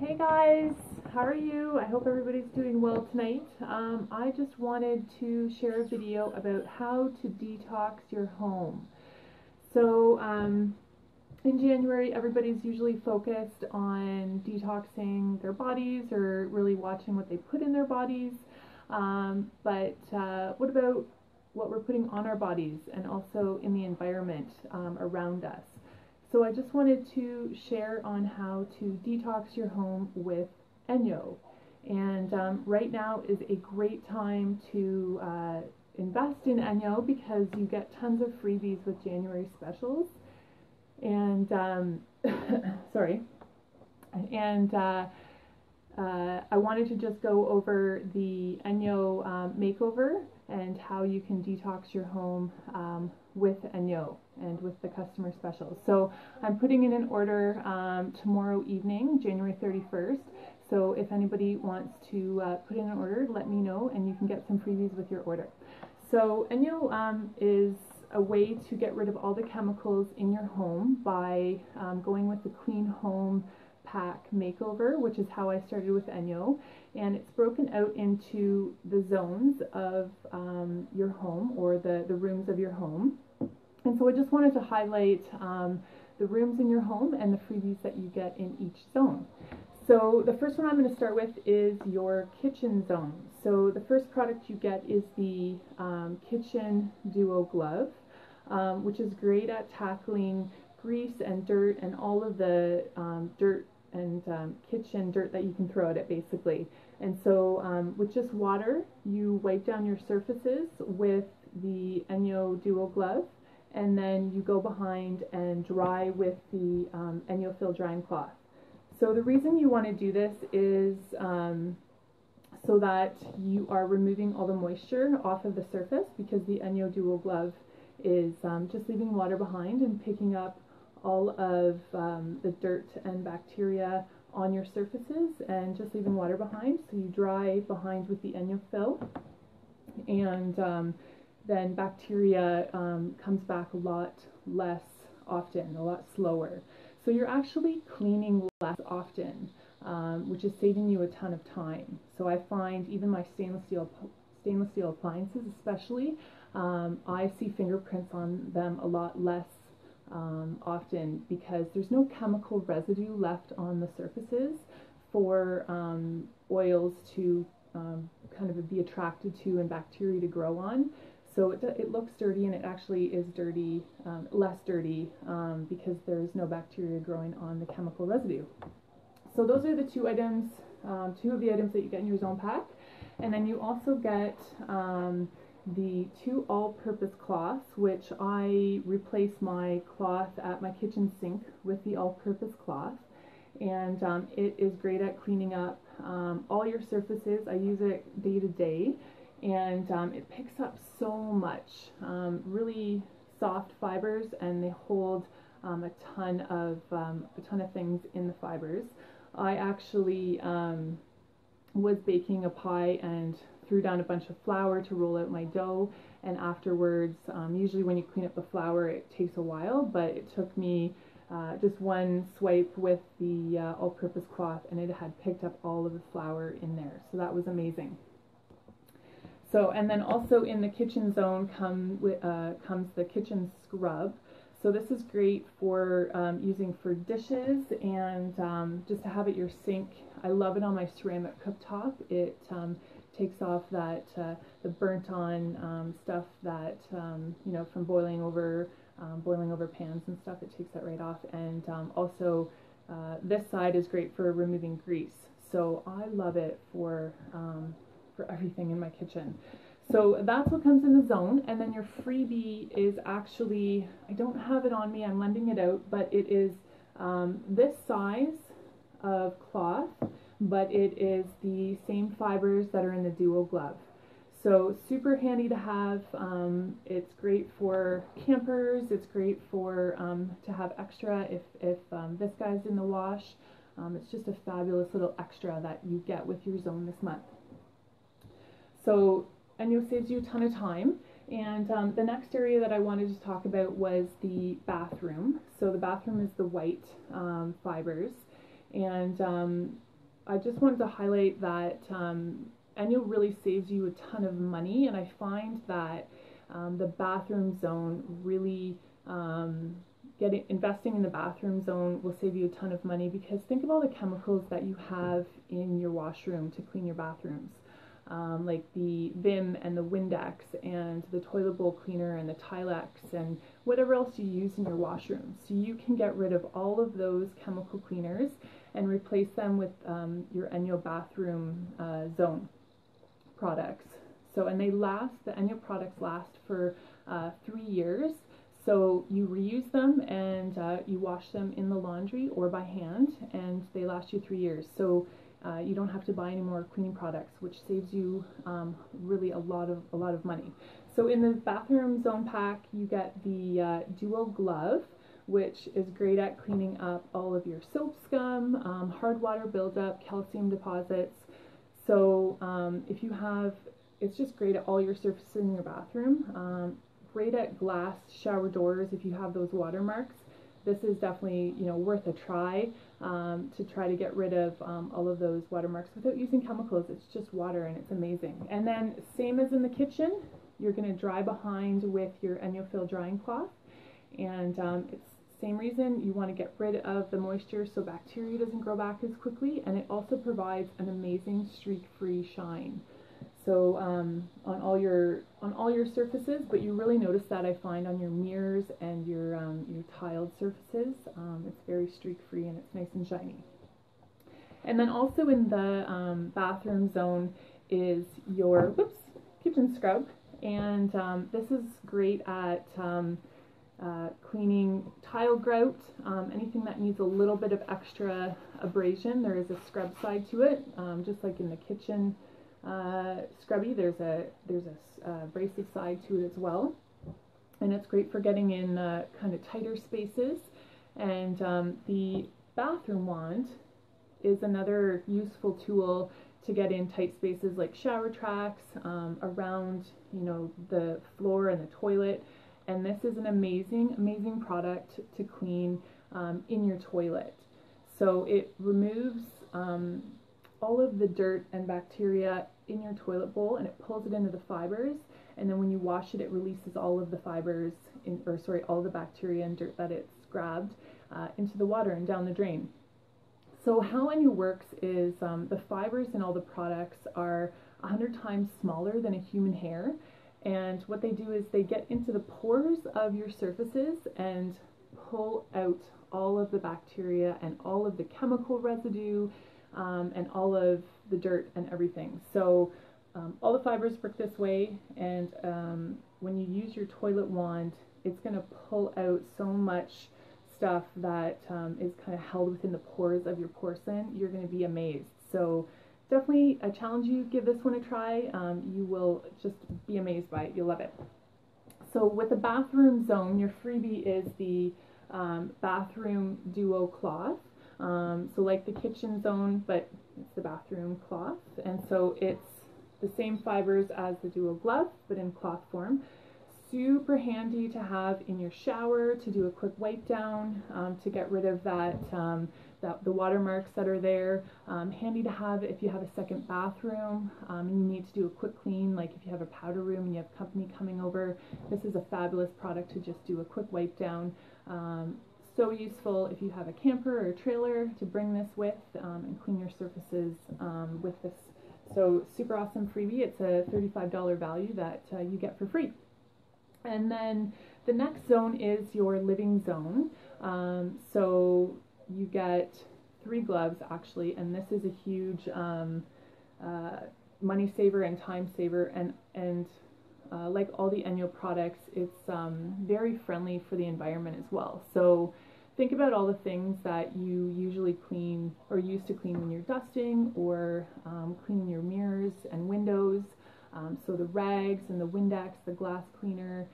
Hey guys, how are you? I hope everybody's doing well tonight. I just wanted to share a video about how to detox your home. So in January, everybody's usually focused on detoxing their bodies or really watching what they put in their bodies. But what about what we're putting on our bodies and also in the environment around us? So I just wanted to share on how to detox your home with Enyo. And right now is a great time to invest in Enyo because you get tons of freebies with January specials. And sorry. And I wanted to just go over the Enyo makeover and how you can detox your home with Enyo and with the customer specials. So I'm putting in an order tomorrow evening, January 31st. So if anybody wants to put in an order, let me know and you can get some freebies with your order. So Enyo is a way to get rid of all the chemicals in your home by going with the Clean Home Pack makeover, which is how I started with Enyo, and it's broken out into the zones of your home or the rooms of your home. And so I just wanted to highlight the rooms in your home and the freebies that you get in each zone. So the first one I'm going to start with is your kitchen zone. So the first product you get is the Kitchen Duo Glove, which is great at tackling grease and dirt and all of the dirt and kitchen dirt that you can throw at it basically. And so with just water, you wipe down your surfaces with the Enyo Duo Glove, and then you go behind and dry with the Enyo Fill Drying Cloth. So the reason you want to do this is so that you are removing all the moisture off of the surface, because the Enyo Duo Glove is just leaving water behind and picking up all of the dirt and bacteria on your surfaces and just leaving water behind. So you dry behind with the Enyo Fill, and then bacteria comes back a lot less often, a lot slower. So you're actually cleaning less often, which is saving you a ton of time. So I find even my stainless steel appliances especially, I see fingerprints on them a lot less often because there's no chemical residue left on the surfaces for oils to kind of be attracted to and bacteria to grow on. So it looks dirty, and it actually is dirty, less dirty, because there's no bacteria growing on the chemical residue. So those are the two items, two of the items that you get in your zone pack. And then you also get the two all-purpose cloths, which I replace my cloth at my kitchen sink with the all-purpose cloth. And it is great at cleaning up all your surfaces. I use it day to day, and it picks up so much, really soft fibers, and they hold a ton of things in the fibers. I actually was baking a pie and threw down a bunch of flour to roll out my dough, and afterwards, usually when you clean up the flour it takes a while, but it took me just one swipe with the all-purpose cloth and it had picked up all of the flour in there, so that was amazing. So, and then also in the kitchen zone comes the kitchen scrub. So this is great for using for dishes and just to have at your sink. I love it on my ceramic cooktop. It takes off that the burnt on stuff that you know, from boiling over pans and stuff. It takes that right off. And also this side is great for removing grease. So I love it for everything in my kitchen. So that's what comes in the zone. And then your freebie is actually, I don't have it on me, I'm lending it out, but it is this size of cloth, but it is the same fibers that are in the Duo Glove. So super handy to have. It's great for campers. It's great for to have extra if this guy's in the wash. It's just a fabulous little extra that you get with your zone this month. So Enyo saves you a ton of time. And the next area that I wanted to talk about was the bathroom. So the bathroom is the white fibers. And I just wanted to highlight that Enyo really saves you a ton of money, and I find that the bathroom zone really investing in the bathroom zone will save you a ton of money, because think of all the chemicals that you have in your washroom to clean your bathrooms. Like the Vim and the Windex and the toilet bowl cleaner and the Tilex and whatever else you use in your washroom. So you can get rid of all of those chemical cleaners and replace them with your Enyo bathroom zone products. So, and they last, the Enyo products last for 3 years. So you reuse them and you wash them in the laundry or by hand, and they last you 3 years. So you don't have to buy any more cleaning products, which saves you really a lot of money. So in the bathroom zone pack, you get the Duo Glove, which is great at cleaning up all of your soap scum, hard water buildup, calcium deposits. So if you have, it's just great at all your surfaces in your bathroom. Great at glass shower doors if you have those watermarks. This is definitely, you know, worth a try to try to get rid of all of those watermarks without using chemicals. It's just water and it's amazing. And then same as in the kitchen, you're going to dry behind with your Enyo drying cloth, and it's same reason, you want to get rid of the moisture so bacteria doesn't grow back as quickly, and it also provides an amazing streak-free shine. So on all your surfaces, but you really notice that, I find, on your mirrors and your tiled surfaces. It's very streak-free and it's nice and shiny. And then also in the bathroom zone is your kitchen scrub, and this is great at cleaning tile grout, anything that needs a little bit of extra abrasion. There is a scrub side to it, just like in the kitchen scrubby, there's a abrasive side to it as well, and it's great for getting in kind of tighter spaces. And the bathroom wand is another useful tool to get in tight spaces like shower tracks, around, you know, the floor and the toilet. And this is an amazing product to clean in your toilet. So it removes all of the dirt and bacteria in your toilet bowl, and it pulls it into the fibers, and then when you wash it, it releases all of the fibers all the bacteria and dirt that it's grabbed into the water and down the drain. So how Enyo works is the fibers in all the products are 100 times smaller than a human hair, and what they do is they get into the pores of your surfaces and pull out all of the bacteria and all of the chemical residue and all of the dirt and everything. So all the fibers work this way, and when you use your toilet wand, it's going to pull out so much stuff that is kind of held within the pores of your porcelain. You're going to be amazed. So definitely, I challenge you, give this one a try. You will just be amazed by it. You'll love it. So with the bathroom zone, your freebie is the bathroom duo cloth. So like the kitchen zone, but it's the bathroom cloth, and so it's the same fibers as the Duo Glove, but in cloth form. Super handy to have in your shower to do a quick wipe down, to get rid of the watermarks that are there. Handy to have if you have a second bathroom and you need to do a quick clean, like if you have a powder room and you have company coming over. This is a fabulous product to just do a quick wipe down. So useful if you have a camper or a trailer to bring this with and clean your surfaces with this. So super awesome freebie. It's a $35 value that you get for free. And then the next zone is your living zone. So you get 3 gloves actually, and this is a huge money saver and time saver, and like all the Enyo products, it's very friendly for the environment as well. So think about all the things that you usually clean or used to clean when you're dusting or cleaning your mirrors and windows. So the rags and the Windex, the glass cleaner,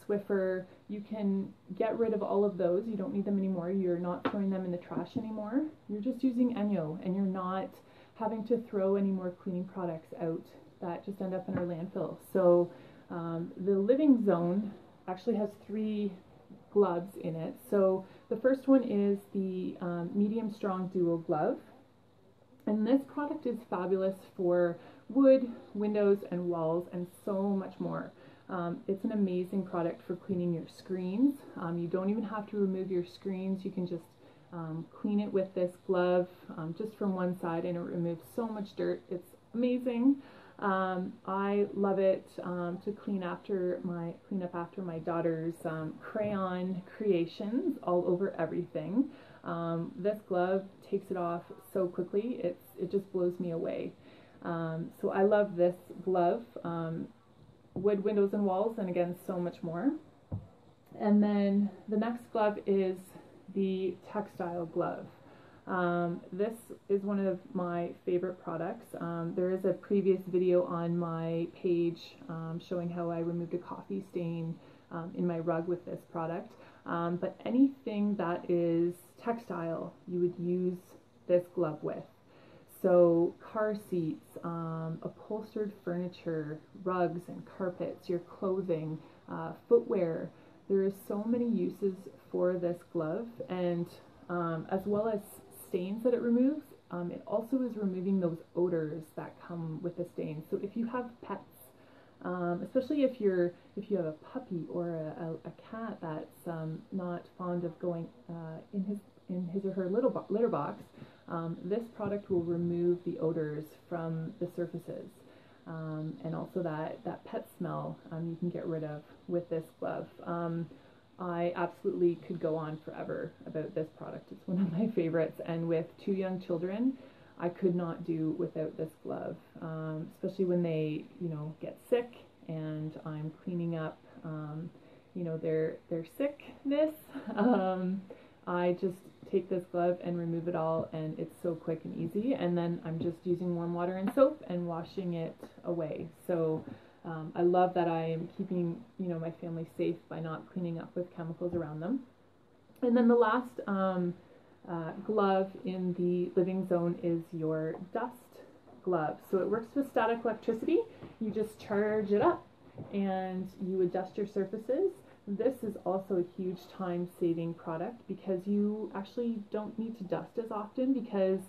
Swiffer, you can get rid of all of those. You don't need them anymore. You're not throwing them in the trash anymore. You're just using Enyo, and you're not having to throw any more cleaning products out that just end up in our landfill. So the living zone actually has 3 gloves in it. So the first one is the medium strong duo glove, And this product is fabulous for wood, windows, and walls, and so much more. It's an amazing product for cleaning your screens. You don't even have to remove your screens. You can just clean it with this glove just from one side, and it removes so much dirt. It's amazing. I love it to clean up after my daughter's crayon creations all over everything. This glove takes it off so quickly. It just blows me away. So I love this glove. Wood, windows, and walls, and again, so much more. And then the next glove is the Textile Glove. This is one of my favorite products. There is a previous video on my page showing how I removed a coffee stain in my rug with this product. But anything that is textile, you would use this glove with. So car seats, upholstered furniture, rugs and carpets, your clothing, footwear. There is so many uses for this glove, and as well as stains that it removes, it also is removing those odors that come with the stain. So if you have pets, especially if you have a puppy or a cat that's not fond of going in his or her litter box, this product will remove the odors from the surfaces, and also that pet smell you can get rid of with this glove. I absolutely could go on forever about this product. It's one of my favorites, and with 2 young children, I could not do without this glove, especially when they, get sick and I'm cleaning up, their sickness. I just take this glove and remove it all, and it's so quick and easy, and then I'm just using warm water and soap and washing it away. So I love that I am keeping my family safe by not cleaning up with chemicals around them. And then the last glove in the living zone is your dust glove. So it works with static electricity. You just charge it up and you adjust your surfaces. This is also a huge time-saving product because you actually don't need to dust as often, because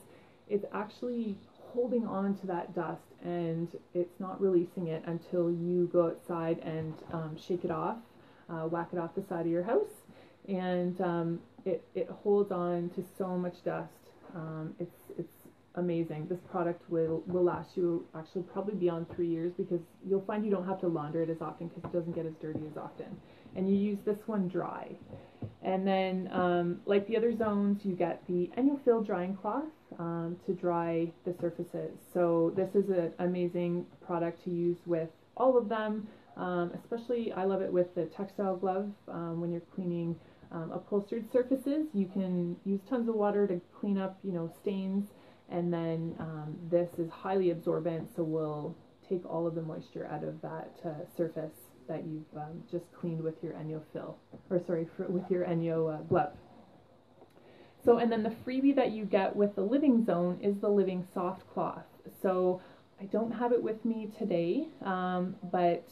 it's actually holding on to that dust and it's not releasing it until you go outside and shake it off, whack it off the side of your house, and it holds on to so much dust. It's amazing. This product will last you actually probably beyond 3 years, because you'll find you don't have to launder it as often because it doesn't get as dirty as often. And you use this one dry. And then like the other zones, you get the annual fill drying cloth to dry the surfaces. So this is an amazing product to use with all of them. Especially I love it with the Textile Glove. When you're cleaning upholstered surfaces, you can use tons of water to clean up stains, and then this is highly absorbent, so will take all of the moisture out of that surface that you've just cleaned with your annual fill, with your annual glove. So, and then the freebie that you get with the living zone is the living soft cloth. So I don't have it with me today, but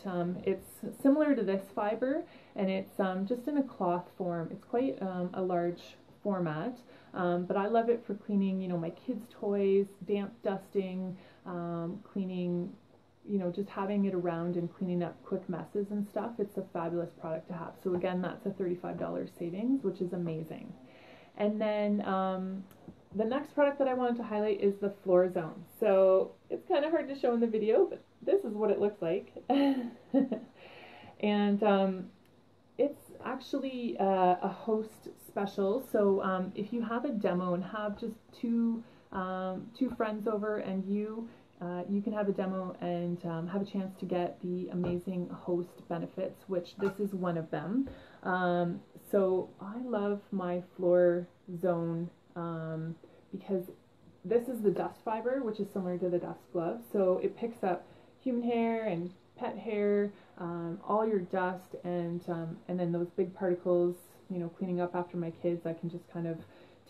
it's similar to this fiber, and it's just in a cloth form. It's quite a large format, but I love it for cleaning, my kids' toys, damp dusting, cleaning, just having it around and cleaning up quick messes and stuff. It's a fabulous product to have. So again, that's a $35 savings, which is amazing. And then the next product that I wanted to highlight is the floor zone. So it's kind of hard to show in the video, but this is what it looks like. And it's actually a host special. So if you have a demo and have just two friends over, and you can have a demo and have a chance to get the amazing host benefits, which this is one of them. So I love my floor zone because this is the dust fiber, which is similar to the dust glove. So it picks up human hair and pet hair, all your dust, and then those big particles, cleaning up after my kids, I can just kind of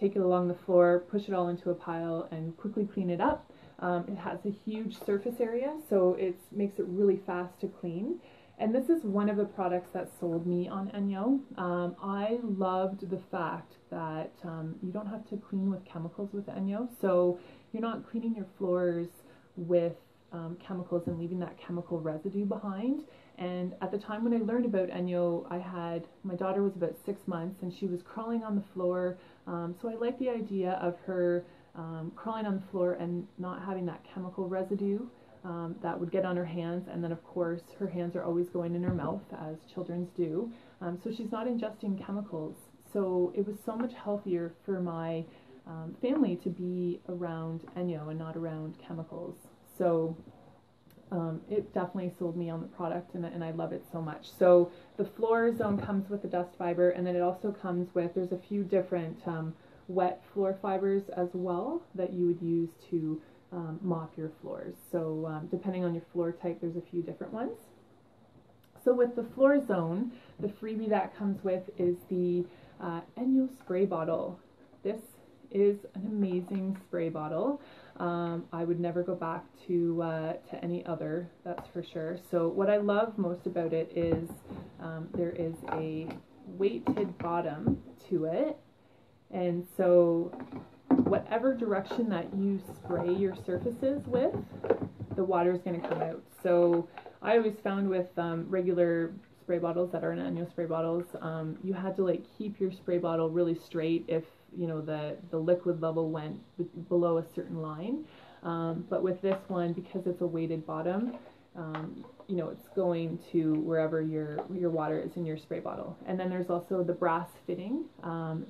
take it along the floor, push it all into a pile, and quickly clean it up. It has a huge surface area, so it makes it really fast to clean. And this is one of the products that sold me on Enyo. I loved the fact that you don't have to clean with chemicals with Enyo. So you're not cleaning your floors with chemicals and leaving that chemical residue behind. And at the time when I learned about Enyo, my daughter was about 6 months and she was crawling on the floor. So I liked the idea of her crawling on the floor and not having that chemical residue that would get on her hands. And then of course her hands are always going in her mouth, as children's do. So she's not ingesting chemicals. So it was so much healthier for my family to be around Enyo and not around chemicals. So it definitely sold me on the product, and I love it so much. So the floor zone comes with the dust fiber, and then it also comes with, there's a few different wet floor fibers as well that you would use to mop your floors. So depending on your floor type, there's a few different ones. So with the floor zone, the freebie that comes with is the Enyo spray bottle. This is an amazing spray bottle. I would never go back to any other, that's for sure. So what I love most about it is there is a weighted bottom to it, and so whatever direction that you spray your surfaces with, the water is going to come out. So I always found with regular spray bottles that are in Enyo spray bottles, you had to like keep your spray bottle really straight if you know the liquid level went below a certain line. But with this one, because it's a weighted bottom, you know, it's going to wherever your water is in your spray bottle. And then there's also the brass fitting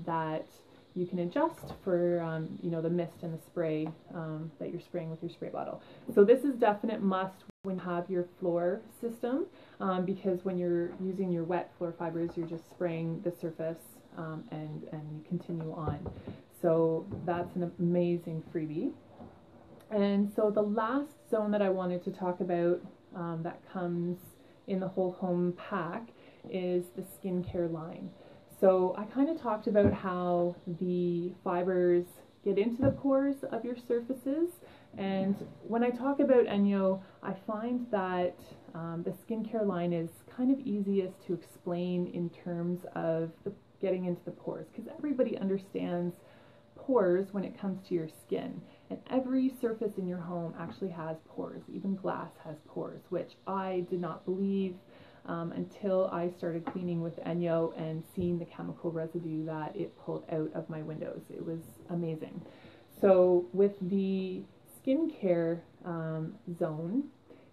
that you can adjust for you know, the mist and the spray that you're spraying with your spray bottle. So this is definite must when you have your floor system, because when you're using your wet floor fibers, you're just spraying the surface and you continue on. So that's an amazing freebie. And so the last zone that I wanted to talk about that comes in the whole home pack is the skincare line. So I kind of talked about how the fibers get into the pores of your surfaces, and when I talk about Enyo, I find that the skincare line is kind of easiest to explain in terms of getting into the pores, because everybody understands pores when it comes to your skin, and every surface in your home actually has pores. Even glass has pores, which I did not believe until I started cleaning with Enyo and seeing the chemical residue that it pulled out of my windows. It was amazing. So with the skincare zone,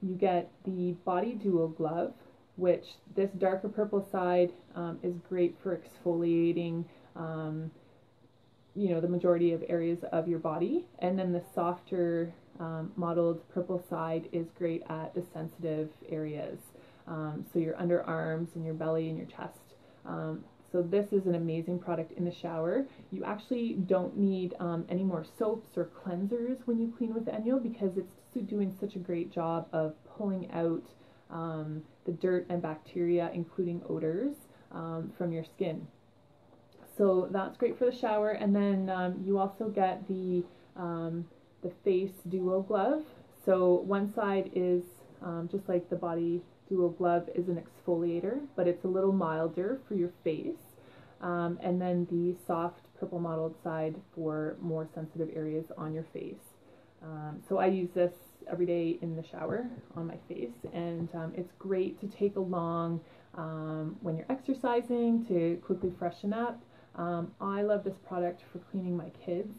you get the Body Duo Glove, which this darker purple side is great for exfoliating you know, the majority of areas of your body, and then the softer mottled purple side is great at the sensitive areas, so your underarms and your belly and your chest. So this is an amazing product in the shower. You actually don't need any more soaps or cleansers when you clean with Enyo, because it's doing such a great job of pulling out the dirt and bacteria, including odors, from your skin. So that's great for the shower. And then you also get the Face Duo Glove. So one side is just like the Body Duo Glove is an exfoliator, but it's a little milder for your face. And then the soft purple mottled side for more sensitive areas on your face. So I use this every day in the shower on my face, and it's great to take along when you're exercising to quickly freshen up. I love this product for cleaning my kids.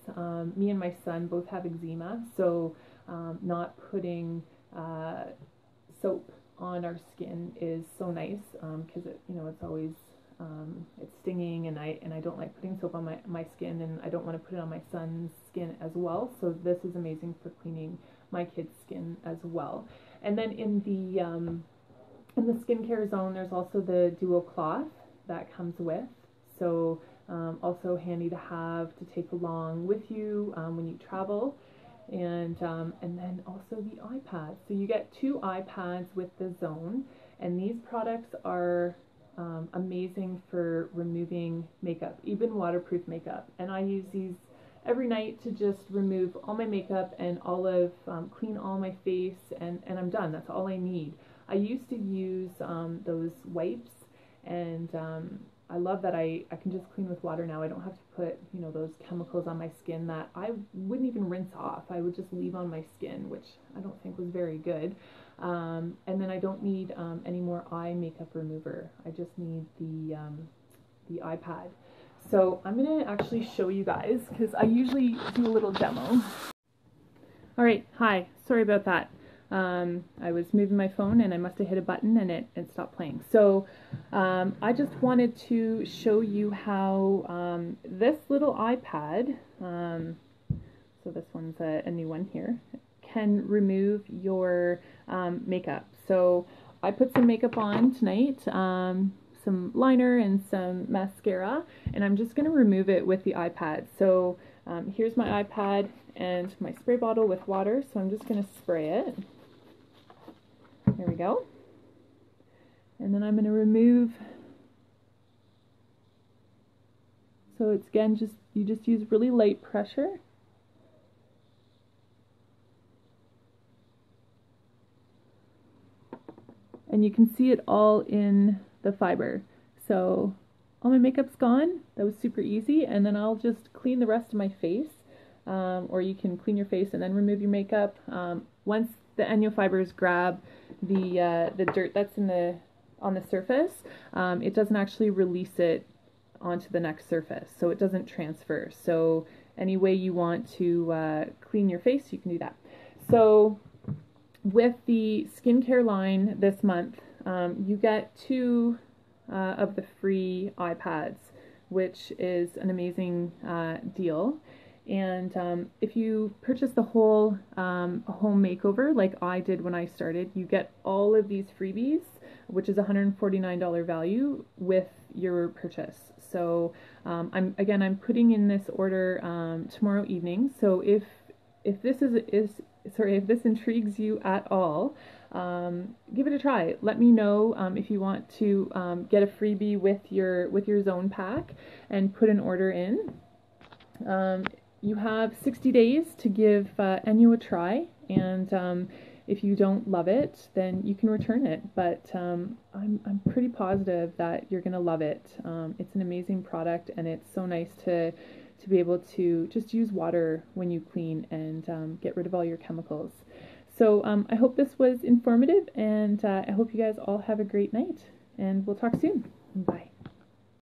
Me and my son both have eczema, so not putting soap on our skin is so nice, because you know, it's always it's stinging, and I don't like putting soap on my skin, and I don't want to put it on my son's skin as well. So this is amazing for cleaning my kids' skin as well. And then in the skincare zone, there's also the Duo Cloth that comes with. So also handy to have to take along with you when you travel. And then also the iPads. So you get 2 iPads with the zone, and these products are amazing for removing makeup, even waterproof makeup. And I use these every night to just remove all my makeup and clean all my face, and I'm done. That's all I need. I used to use those wipes, and I love that I can just clean with water now. I don't have to put, you know, those chemicals on my skin that I wouldn't even rinse off. I would just leave on my skin, which I don't think was very good. And then I don't need any more eye makeup remover. I just need the iPad. So I'm going to actually show you guys, because I usually do a little demo. All right, hi, sorry about that. I was moving my phone and I must have hit a button and it stopped playing. So I just wanted to show you how this little iPad, so this one's a new one here, can remove your makeup. So I put some makeup on tonight, some liner and some mascara, and I'm just going to remove it with the iPad. So here's my iPad and my spray bottle with water, so I'm just going to spray it. There we go. And then I'm going to remove. So it's again you just use really light pressure. And you can see it all in the fiber. So all my makeup's gone. That was super easy. And then I'll just clean the rest of my face. Or you can clean your face and then remove your makeup. Once the Enyo fibers grab the dirt that's on the surface, it doesn't actually release it onto the next surface, so it doesn't transfer. So any way you want to clean your face, you can do that. So with the skincare line this month, you get 2 of the free iPads, which is an amazing deal. And if you purchase the whole home makeover like I did when I started, you get all of these freebies, which is $149 value with your purchase. So I'm putting in this order tomorrow evening. So if this if this intrigues you at all, give it a try. Let me know if you want to get a freebie with your zone pack and put an order in. You have 60 days to give Enyo a try, and if you don't love it, then you can return it. But I'm pretty positive that you're gonna love it. It's an amazing product, and it's so nice to be able to just use water when you clean and get rid of all your chemicals. So I hope this was informative, and I hope you guys all have a great night, and we'll talk soon. Bye.